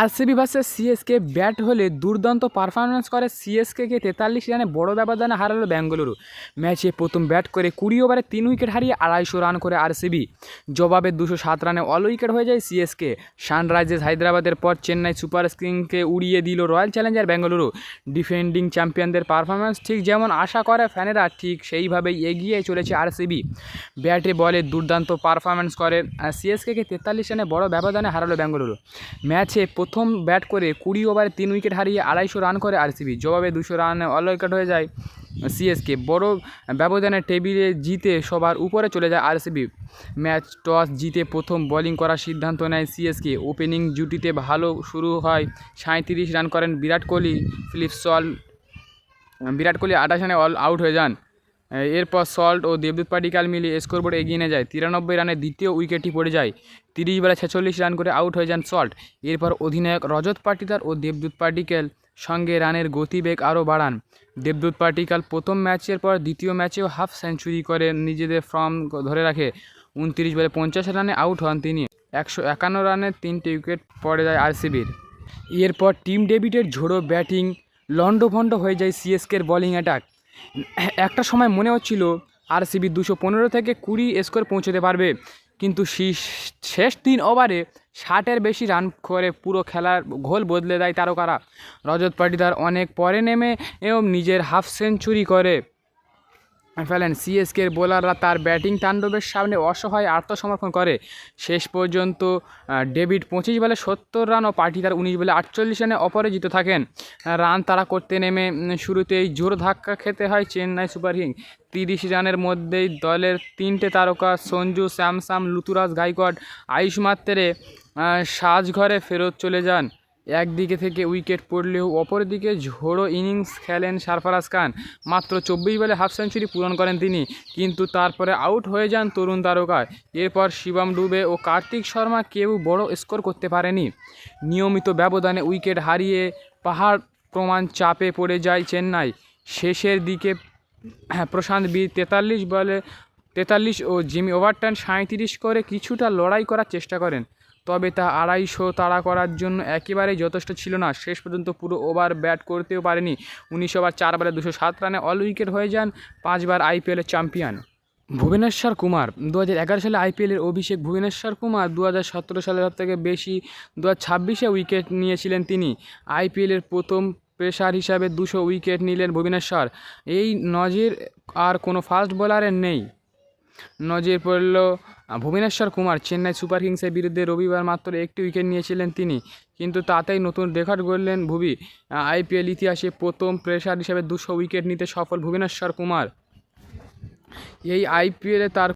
RCB versus CSK bat হলে দুর্দান্ত performance করে সিএসকেকে 43 রানে বড় ব্যবধানে হারালো বেঙ্গালুরু। ম্যাচে প্রথম ব্যাট করে 20 ওভারে 3 উইকেট হারিয়ে 250 রান করে আরসিবি। জবাবে 207 রানে অল উইকেট হয়ে যায় সিএসকে। সানরাইজার্স হায়দ্রাবাদের পর চেন্নাই সুপার কিংসকে উড়িয়ে দিল রয়্যাল চ্যালেঞ্জার বেঙ্গালুরু। ডিফেন্ডিং চ্যাম্পিয়নদের পারফরম্যান্স ঠিক যেমন আশা করে ফ্যানেরা, ঠিক সেইভাবেই এগিয়ে চলেছে আরসিবি। ব্যাটে বলে দুর্দান্ত পারফরম্যান্স করে সিএসকেকে 43 রানে বড় ব্যবধানে হারালো বেঙ্গালুরু। ম্যাচে প্রথম ব্যাট করে 20 ওভারে 3 উইকেট হারিয়ে 250 রান করে আরসিবি। জবাবে 200 রানে অল উইকেট হয়ে যায় সিএসকে। বড় ব্যবধানে টেবিলে জিতে সবার উপরে চলে যায় আরসিবি। ম্যাচ টস জিতে প্রথম বোলিং করার সিদ্ধান্ত নেয় সিএসকে। ওপেনিং জুটিতে ভালো শুরু হয়, 37 রান করেন বিরাট কোহলি। বিরাট কোহলি 28 রানে অল আউট হয়ে যান। এরপর সল্ট ও দেবদূত পাডিক্কাল মিলিয়ে স্কোরবোর্ড এগিয়ে নিয়ে যায়। 93 রানে দ্বিতীয় উইকেটটি পড়ে যায়। 30 বলে 46 রান করে আউট হয়ে যান সল্ট। এরপর অধিনায়ক রজত পাটিদার ও দেবদূত পাডিক্কাল সঙ্গে রানের গতিবেগ আরও বাড়ান। দেবদূত পাডিক্কাল প্রথম ম্যাচের পর দ্বিতীয় ম্যাচেও হাফ সেঞ্চুরি করে নিজেদের ফর্ম ধরে রাখে। 29 বলে 50 রানে আউট হন তিনি। 151 রানে 3টে উইকেট পড়ে যায় আরসিবির। এরপর টিম ডেভিডের ঝোড়ো ব্যাটিং লণ্ডভণ্ড হয়ে যায় সিএসকের বোলিং অ্যাটাক। একটা সময় মনে হচ্ছিল আরসিবি 215 থেকে 20 স্কোর পৌঁছতে পারবে, কিন্তু শেষ 3 ওভারে 60-এর বেশি রান করে পুরো খেলার ঘোল বদলে দেয় তারকারা। রজত পাটিদার অনেক পরে নেমে নিজের হাফ সেঞ্চুরি করে ফেলেন। সিএসকের বোলাররা তার ব্যাটিং তাণ্ডবের সামনে অসহায় আত্মসমর্পণ করে। শেষ পর্যন্ত ডেভিড 25 বলে 70 রান ও পাটিদার 19 বলে 48 রানে অপরাজিত থাকেন। রান তাড়া করতে নেমে শুরুতেই জোর ধাক্কা খেতে হয় চেন্নাই সুপার কিংস। 30 রানের মধ্যেই দলের 3টে তারকা সঞ্জু স্যামসন, ঋতুরাজ গাইকোয়াড় আয়ুষ মাত্রে সাজঘরে ফেরত চলে যান। একদিকে থেকে উইকেট পড়লেও অপরদিকে ঝোড়ো ইনিংস খেলেন সরফরাজ খান। মাত্র 24 বলে হাফ সেঞ্চুরি পূরণ করেন তিনি, কিন্তু তারপরে আউট হয়ে যান তরুণ তারকা। এরপর শিবম ডুবে ও কার্তিক শর্মা কেউ বড় স্কোর করতে পারেনি। নিয়মিত ব্যবধানে উইকেট হারিয়ে পাহাড় প্রমাণ চাপে পড়ে যায় চেন্নাই। শেষের দিকে প্রশান্ত বীর 43 ও জিমি ওভারটন 37 করে কিছুটা লড়াই করার চেষ্টা করেন, তবে তা 250 তাড়া করার জন্য একেবারেই যথেষ্ট ছিল না। শেষ পর্যন্ত পুরো ওভার ব্যাট করতেও পারেনি। 19 ওভার 4 বলে 207 রানে অল উইকেট হয়ে যান 5 বার আইপিএলের চ্যাম্পিয়ন ভুবনেশ্বর কুমার। 2011 সালে আইপিএলের অভিষেক ভুবনেশ্বর কুমার 2017 সালের থেকে বেশি 2026-এ উইকেট নিয়েছিলেন তিনি। আইপিএলের প্রথম পেসার হিসাবে 200 উইকেট নিলেন ভুবনেশ্বর। এই নজির আর কোনো ফাস্ট বোলারের নেই। নজির পড়ল ভুবনেশ্বর কুমার। চেন্নাই সুপার কিংসের বিরুদ্ধে রবিবার মাত্র 1টি উইকেট নিয়েছিলেন তিনি, কিন্তু তাতেই নতুন রেকর্ড গড়লেন ভুবি। আইপিএল ইতিহাসে প্রথম পেসার হিসেবে 200 উইকেট নিতে সফল ভুবনেশ্বর কুমার। এই আইপিএলে তার